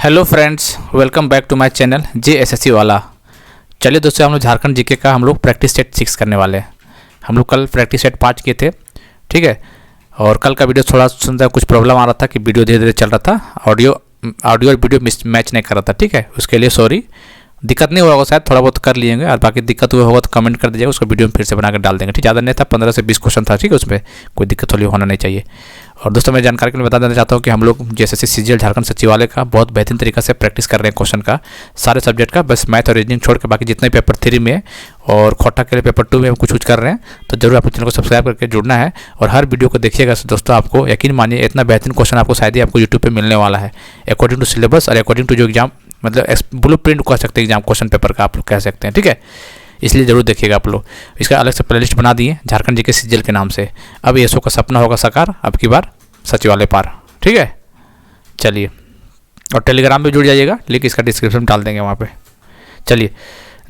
Hello friends, welcome back to my channel JSSC वाला। चलिए दोस्तों, हम लोग झारखंड जीके का हम लोग प्रैक्टिस सेट 6 करने वाले हैं। हम लोग कल प्रैक्टिस सेट 5 किए थे, ठीक है। और कल का वीडियो थोड़ा सुनता कुछ प्रॉब्लम आ रहा था कि वीडियो धीरे धीरे चल रहा था, ऑडियो और वीडियो मैच नहीं कर रहा था, ठीक है। उसके लिए सॉरी, दिक्कत नहीं होगा, शायद थोड़ा बहुत कर लिएंगे, और बाकी दिक्कत हुआ होगा तो कमेंट कर दीजिएगा, उसको वीडियो में फिर से बनाकर डाल देंगे, ठीक। ज़्यादा नहीं था, 15 से 20 क्वेश्चन था, ठीक है। उसमें कोई दिक्कत थोड़ी होना नहीं चाहिए। और दोस्तों, मैं जानकारी के लिए बता देना चाहता हूँ कि हम लोग JSSC CGL झारखंड सचिवालय का बहुत बेहतरीन तरीका से प्रैक्टिस कर रहे हैं क्वेश्चन का, सारे सब्जेक्ट का। बस मैथ और रीजनिंग छोड़ के बाकी जितने पेपर 3 में और खोटा के लिए पेपर 2 में हम कुछ कर रहे हैं। तो जरूर आप चैनल को सब्सक्राइब करके जुड़ना है और हर वीडियो को देखिएगा दोस्तों। आपको यकीन मानिए, इतना बेहतरीन क्वेश्चन आपको शायद ही आपको यूट्यूब पर मिलने वाला है, अकॉर्डिंग टू सिलेबस और अकॉर्डिंग टू जो एग्जाम, मतलब ब्लू प्रिंट कह सकते हैं एग्जाम क्वेश्चन पेपर का, आप लोग कह सकते हैं, ठीक है। इसलिए जरूर देखिएगा आप लोग। इसका अलग से प्लेलिस्ट बना दिए झारखंड जीके CGL के नाम से। अब ये का सपना होगा साकार, अब की बार सचिवालय पार, ठीक है। चलिए, और टेलीग्राम में जुड़ जाइएगा, लिंक इसका डिस्क्रिप्शन में डाल देंगे वहाँ पे। चलिए,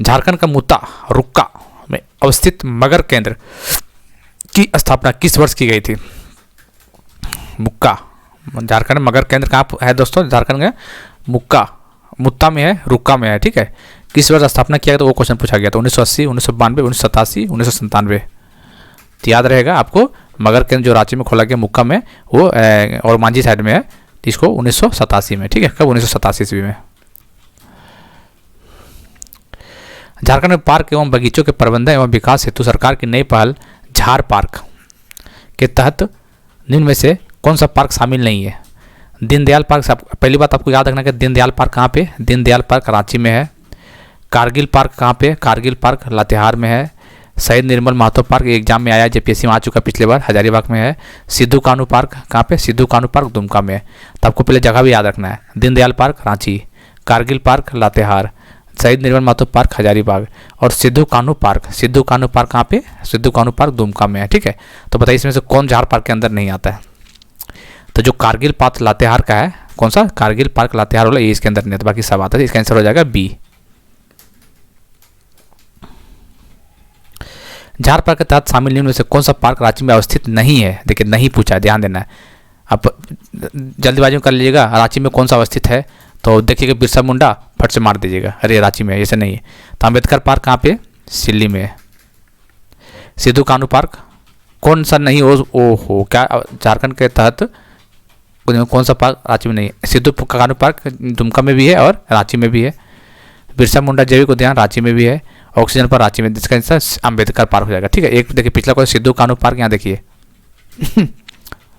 झारखंड का मुत्ता रुक्का में अवस्थित मगर केंद्र की स्थापना किस वर्ष की गई थी? मुक्का, झारखंड में मगर केंद्र कहाँ है दोस्तों? झारखंड में मुत्ता में है, रुक्का में है, ठीक है। किस वर्ष स्थापना किया गया तो वो क्वेश्चन पूछा गया था? 1980, 1992, 1987, 1997। तो याद रहेगा आपको, मगर केंद्र जो रांची में खोला गया मुक्का में, वो और मांझी साइड में है, इसको 1987 में, ठीक है। कब? 1987 ईस्वी में। झारखंड में पार्क एवं बगीचों के प्रबंधन एवं विकास हेतु सरकार की नई पहल झार पार्क के तहत निम्न में से कौन सा पार्क शामिल नहीं है? दीनदयाल पार्क। पहली बात आपको याद रखना कि दीनदयाल पार्क कहाँ पे? दीनदयाल पार्क रांची में है। कारगिल पार्क कहाँ पे? कारगिल पार्क लातेहार में है। शहीद निर्मल महतो पार्क एग्जाम में आया, JPSC में आ चुका पिछले बार, हजारीबाग में है। सिद्धू कानू पार्क कहाँ पे? सिद्धू कानू पार्क दुमका में है। तो आपको पहले जगह भी याद रखना है, दीनदयाल पार्क रांची, कारगिल पार्क लातेहार, शहीद निर्मल महतो पार्क हजारीबाग, और सिद्धू कानू पार्क कहाँ पे? सिद्धू कानू पार्क दुमका में है, ठीक है। तो बताइए इसमें से कौन झार पार्क के अंदर नहीं आता है? तो जो कारगिल पार्क लातेहार का है, कौन सा? कारगिल पार्क लातेहार वाला, ये इसके अंदर नहीं आता, बाकी सब आता है। इसका आंसर हो जाएगा B। झार पार्क के तहत शामिल निम्न में से कौन सा पार्क रांची में अवस्थित नहीं है? देखिए, नहीं पूछा है, ध्यान देना है। आप जल्दबाजी में कर लीजिएगा, रांची में कौन सा अवस्थित है तो देखिएगा बिरसा मुंडा, फट से मार दीजिएगा, अरे रांची में, ऐसे नहीं है। तो अम्बेडकर पार्क कहाँ पे? सिल्ली में है। सिद्धू कानू पार्क कौन सा नहीं? ओहो, क्या झारखंड के तहत कौन सा पार्क रांची में नहीं है? सिद्धू कानू पार्क दुमका में भी है और रांची में भी है। बिरसा मुंडा जैविक उद्यान रांची में भी है। ऑक्सीजन पर रांची में, जिसका आंसर अम्बेडकर पार्क हो जाएगा, ठीक है। एक देखिए पिछला क्वेश्चन सिद्धू कानू पार्क, यहाँ देखिए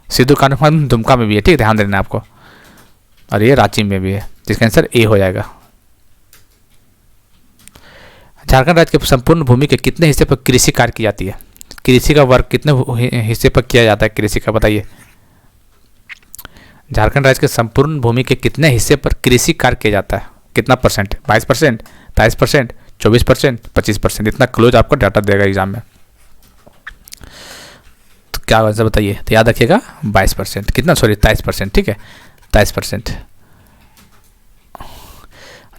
सिद्धू कानू पार्क दुमका में भी है, ठीक है, ध्यान देना आपको। और ये रांची में भी है, जिसका आंसर A हो जाएगा। झारखंड राज्य के संपूर्ण भूमि के कितने हिस्से पर कृषि कार्य की जाती है? कृषि का वर्क कितने हिस्से पर किया जाता है कृषि का, बताइए। झारखंड राज्य के संपूर्ण भूमि के कितने हिस्से पर कृषि कार्य किया जाता है? कितना परसेंट? 22%, 23%, 24%, 25%। इतना क्लोज आपको डाटा देगा एग्जाम में। तो क्या आंसर बताइए? तो याद रखिएगा 22%, कितना, सॉरी 23%, ठीक है, 23%।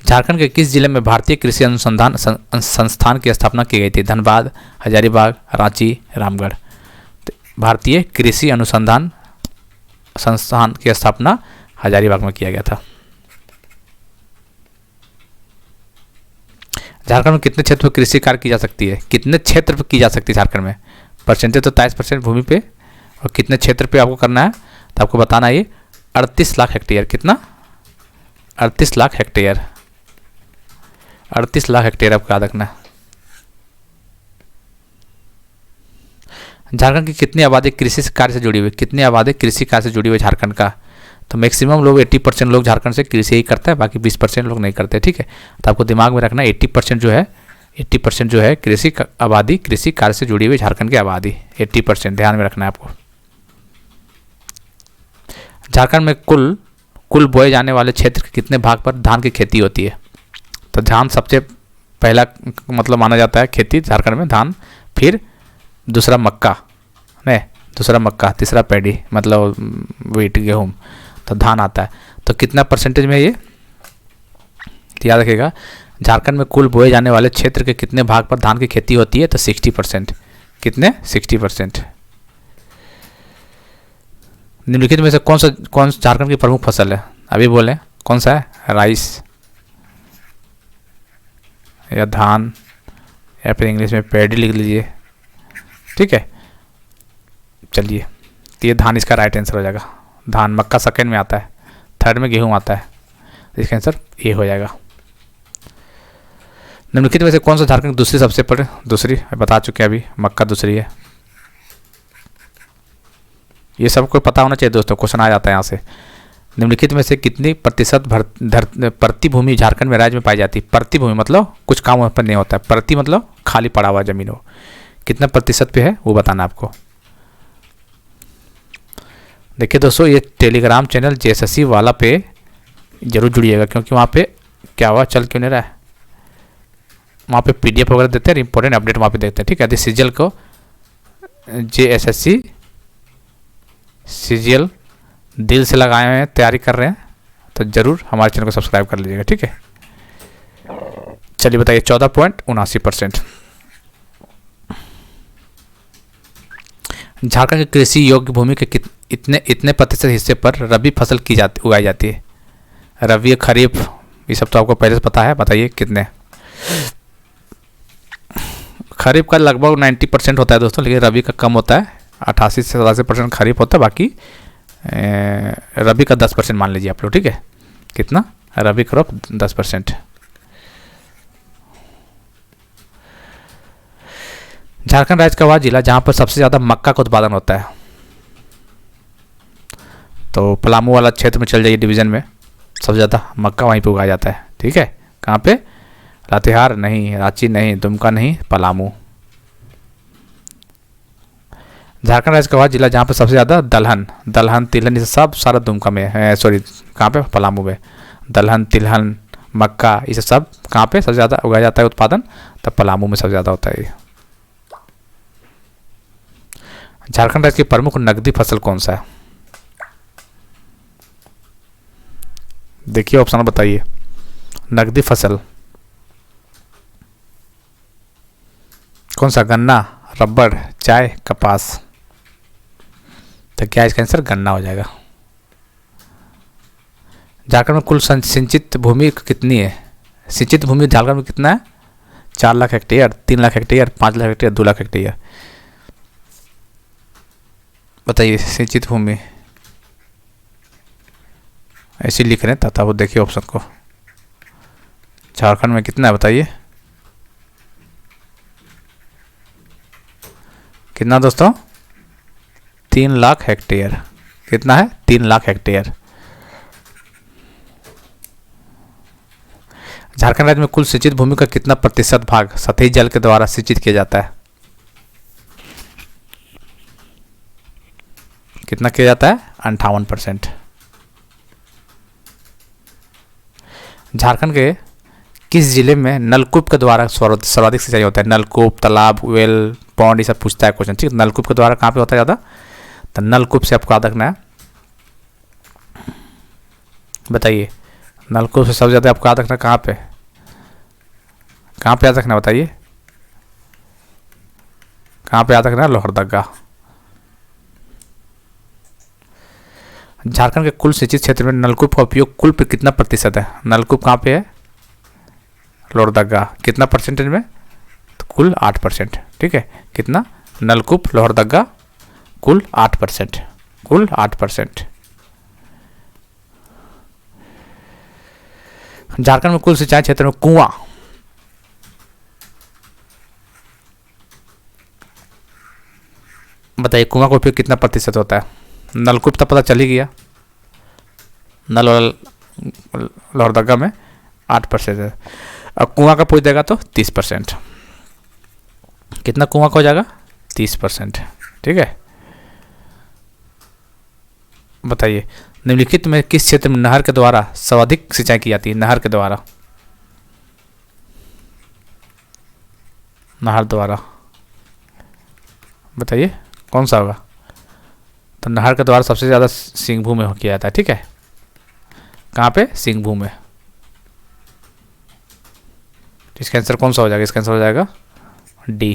झारखंड के किस जिले में भारतीय कृषि अनुसंधान संस्थान की स्थापना की गई थी? धनबाद, हजारीबाग, रांची, रामगढ़। भारतीय कृषि अनुसंधान संस्थान की स्थापना हजारीबाग में किया गया था। झारखंड में कितने क्षेत्र पर कृषि कार्य की जा सकती है? कितने क्षेत्र पर की जा सकती है झारखंड में? परसेंटेज तो 23% भूमि पे, और कितने क्षेत्र पे आपको करना है तो आपको बताना है। ये 38 लाख हेक्टेयर। कितना? 38 लाख हेक्टेयर। 38 लाख हेक्टेयर आपको याद रखना है। झारखंड की कितनी आबादी कृषि कार्य से जुड़ी हुई? कितनी आबादी कृषि कार्य से जुड़ी हुई झारखंड का? तो मैक्सिमम लोग 80% लोग झारखंड से कृषि ही करता है, बाकी 20% लोग नहीं करते, ठीक है। तो आपको दिमाग में रखना 80% जो है कृषि आबादी, कृषि कार्य से जुड़ी हुई झारखंड की आबादी 80%, ध्यान में रखना है आपको। झारखंड में कुल बोए जाने वाले क्षेत्र के कितने भाग पर धान की खेती होती है? तो धान सबसे पहला मतलब माना जाता है खेती झारखंड में, धान, फिर दूसरा मक्का, तीसरा पैडी मतलब व्हीट, गेहूँ, तो धान आता है। तो कितना परसेंटेज में ये? तो याद रखिएगा, झारखंड में कुल बोए जाने वाले क्षेत्र के कितने भाग पर धान की खेती होती है? तो 60%। कितने? 60%। निम्नलिखित में से कौन झारखंड की प्रमुख फसल है? अभी बोले कौन सा है? राइस या धान, या फिर इंग्लिश में पैडी लिख लीजिए, ठीक है। चलिए, तो ये धान इसका राइट आंसर हो जाएगा। धान, मक्का सेकंड में आता है, थर्ड में गेहूं आता है, इसका आंसर ए हो जाएगा। निम्नलिखित में से कौन सा झारखंड की दूसरी सबसे बड़ी, दूसरी बता चुके हैं अभी, मक्का दूसरी है। ये सबको पता होना चाहिए दोस्तों, क्वेश्चन आ जाता है यहाँ से। निम्नलिखित में से कितनी प्रतिशत परती भूमि झारखंड में राज्य में पाई जाती है? परती भूमि मतलब कुछ काम वहाँ पर नहीं होता है, परती मतलब खाली पड़ा हुआ जमीन हो, कितना प्रतिशत पे है वो बताना आपको। देखिए दोस्तों, ये टेलीग्राम चैनल जेएसएससी वाला पे जरूर जुड़िएगा, क्योंकि वहाँ पे क्या हुआ, चल क्यों नहीं रहा है, वहाँ पे पीडीएफ वगैरह देते हैं, इंपॉर्टेंट अपडेट वहाँ पे देते हैं, ठीक है। यदि सीजीएल को जेएसएससी सीजीएल दिल से लगाए हुए हैं, तैयारी कर रहे हैं, तो ज़रूर हमारे चैनल को सब्सक्राइब कर लीजिएगा, ठीक है। चलिए बताइए, 14.79%। झारखंड की कृषि योग्य भूमि के इतने प्रतिशत हिस्से पर रबी फसल उगाई जाती है? रबी, खरीफ, ये सब तो आपको पहले से पता है, बताइए कितने। खरीफ का लगभग 90% होता है दोस्तों, लेकिन रबी का कम होता है, 88 से 87% खरीफ होता है, बाकी रबी का 10% मान लीजिए आप लोग, ठीक है। कितना? रबी क्रॉप 10%। झारखंड राज्य का वह जिला जहाँ पर सबसे ज़्यादा मक्का का उत्पादन होता है? तो पलामू वाला क्षेत्र में चल जाइए, डिवीज़न में सबसे ज़्यादा मक्का वहीं पे उगाया जाता है, ठीक है। कहाँ पे? लातेहार नहीं, रांची नहीं, दुमका नहीं, पलामू। झारखंड राज्य का वह जिला जहाँ पर सबसे ज़्यादा दलहन तिलहन ये सब सारा दुमका में है, सॉरी कहाँ पे? पलामू में। दलहन, तिलहन, मक्का ये सब कहाँ पे सबसे ज़्यादा उगाया जाता है उत्पादन? तब पलामू में सबसे ज़्यादा होता है। झारखंड राज्य की प्रमुख नकदी फसल कौन सा है? देखिए ऑप्शन बताइए। नकदी फसल कौन सा? गन्ना, रबड़, चाय, कपास। तो क्या इसका आंसर गन्ना हो जाएगा। झारखंड में कुल सिंचित भूमि कितनी है? सिंचित भूमि झारखंड में कितना है? 4 lakh hectare, 3 lakh hectare, 5 lakh hectare, 2 lakh hectare. बताइए सिंचित भूमि, ऐसे लिख रहे हैं तथा वो देखिए ऑप्शन को। झारखंड में कितना है बताइए? कितना दोस्तों? 3 लाख हेक्टेयर। कितना है? 3 लाख हेक्टेयर। झारखंड राज्य में कुल सिंचित भूमि का कितना प्रतिशत भाग सतही जल के द्वारा सिंचित किया जाता है? कितना किया जाता है? 58%। झारखंड के किस जिले में नलकूप के द्वारा सर्वाधिक सिंचाई होता है? नलकूप, तालाब, वेल, पौंड, ये सब पूछता है क्वेश्चन, ठीक है। नलकूप के द्वारा कहाँ पे होता है ज़्यादा? तो नलकूप से आपको याद रखना है। बताइए, नलकूप से सबसे ज़्यादा आपको याद रखना कहाँ पे? कहाँ पे याद रखना बताइए? कहाँ पे याद रखना? लोहरदगा। झारखंड के कुल सिंचित क्षेत्र में नलकूप का उपयोग कुल पे कितना प्रतिशत है? नलकूप कहाँ पे है? लोहरदगा। कितना परसेंटेज में? तो कुल 8%, ठीक है। कितना? नलकूप, लोहरदगा, कुल 8%, कुल 8%। झारखंड में कुल सिंचाई क्षेत्र में कुआं बताइए, कुआं का उपयोग कितना प्रतिशत होता है? नलकूप तो पता चल ही गया, नल लोहरदगा में 8% है। अब कुआं का पूछ देगा तो 30%। कितना कुआं का हो जाएगा? 30%, ठीक है। बताइए, निम्नलिखित में किस क्षेत्र में नहर के द्वारा सर्वाधिक सिंचाई की जाती है? नहर के द्वारा, नहर द्वारा बताइए कौन सा होगा? तो नहर के द्वारा सबसे ज़्यादा सिंहभू में किया जाता है, ठीक है। कहाँ पे? सिंहभू में। इसका आंसर कौन सा हो जाएगा? इसका आंसर हो जाएगा डी।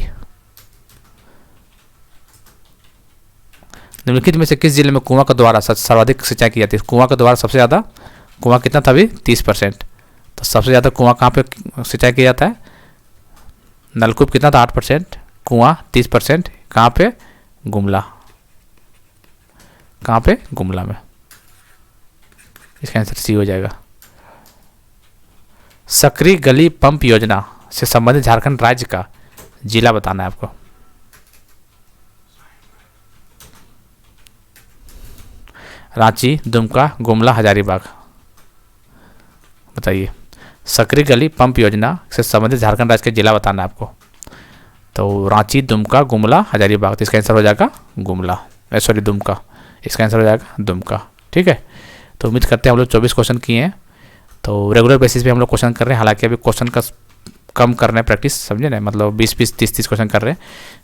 निम्नलिखित में से किस जिले में कुआं के द्वारा सर्वाधिक सिंचाई की जाती है? कुआं के द्वारा सबसे ज़्यादा कुआं कितना था अभी 30%। तो सबसे ज़्यादा कुआं कहाँ पे सिंचाई किया जाता है, नलकूप कितना था 8%, कुआं 30%, कहाँ पे, गुमला, कहाँ पे, गुमला में। इसका आंसर सी हो जाएगा। सकरी गली पंप योजना से संबंधित झारखंड राज्य का जिला बताना है आपको। रांची, दुमका, गुमला, हजारीबाग, बताइए। सकरी गली पंप योजना से संबंधित झारखंड राज्य का जिला बताना है आपको। तो रांची, दुमका, गुमला, हजारीबाग, तो इसका आंसर हो जाएगा गुमला, सॉरी दुमका, इसका आंसर हो जाएगा दुमका। ठीक है, तो उम्मीद करते हैं हम लोग 24 क्वेश्चन किए हैं। तो रेगुलर बेसिस पे हम लोग क्वेश्चन कर रहे हैं, हालांकि अभी क्वेश्चन का कम कर रहे हैं प्रैक्टिस, समझे ना, मतलब 20-20, 30-30 क्वेश्चन कर रहे हैं।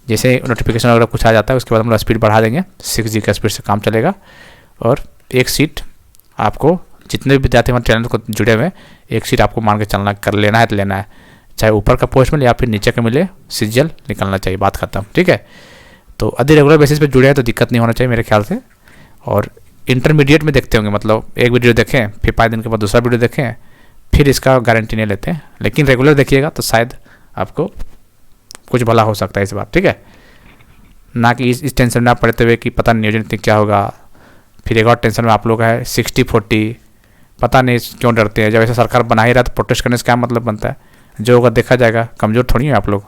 जैसे नोटिफिकेशन वगैरह कुछ आ जाता है उसके बाद हम लोग स्पीड बढ़ा देंगे, 6G का स्पीड से काम चलेगा। और एक सीट आपको, जितने भी विद्यार्थी हमारे चैनल को जुड़े हुए हैं, एक सीट आपको मान के चलना, कर लेना है तो लेना है, चाहे ऊपर का पोस्ट मिले या फिर नीचे का मिले, सीजीएल निकलना चाहिए, बात खत्म। ठीक है, तो यदि रेगुलर बेसिस पे जुड़े हैं तो दिक्कत नहीं होना चाहिए मेरे ख्याल से। और इंटरमीडिएट में देखते होंगे, मतलब एक वीडियो देखें फिर 5 दिन के बाद दूसरा वीडियो देखें, फिर इसका गारंटी नहीं लेते हैं, लेकिन रेगुलर देखिएगा तो शायद आपको कुछ भला हो सकता है इस बार। ठीक है, ना कि इस टेंशन में आप पड़ते हुए कि पता नहीं नियोजन क्या होगा, फिर एक और टेंशन में आप लोग है 60-40, पता नहीं क्यों डरते हैं। जब ऐसा सरकार बना ही रहा तो प्रोटेस्ट करने से क्या मतलब बनता है, जो होगा देखा जाएगा। कमज़ोर थोड़ी है आप लोग,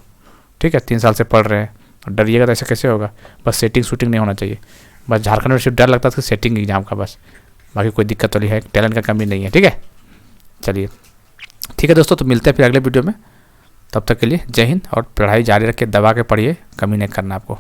ठीक है, 3 साल से पढ़ रहे हैं, डरिएगा तो ऐसा कैसे होगा। बस सेटिंग शूटिंग नहीं होना चाहिए, बस झारखंड में सिर्फ डर लगता था सेटिंग एग्जाम का, बस, बाकी कोई दिक्कत वाली है, टैलेंट का कमी नहीं है। ठीक है, चलिए ठीक है दोस्तों, तो मिलते हैं फिर अगले वीडियो में। तब तक के लिए जय हिंद, और पढ़ाई जारी रखिए, दबा के पढ़िए, कमी नहीं करना आपको।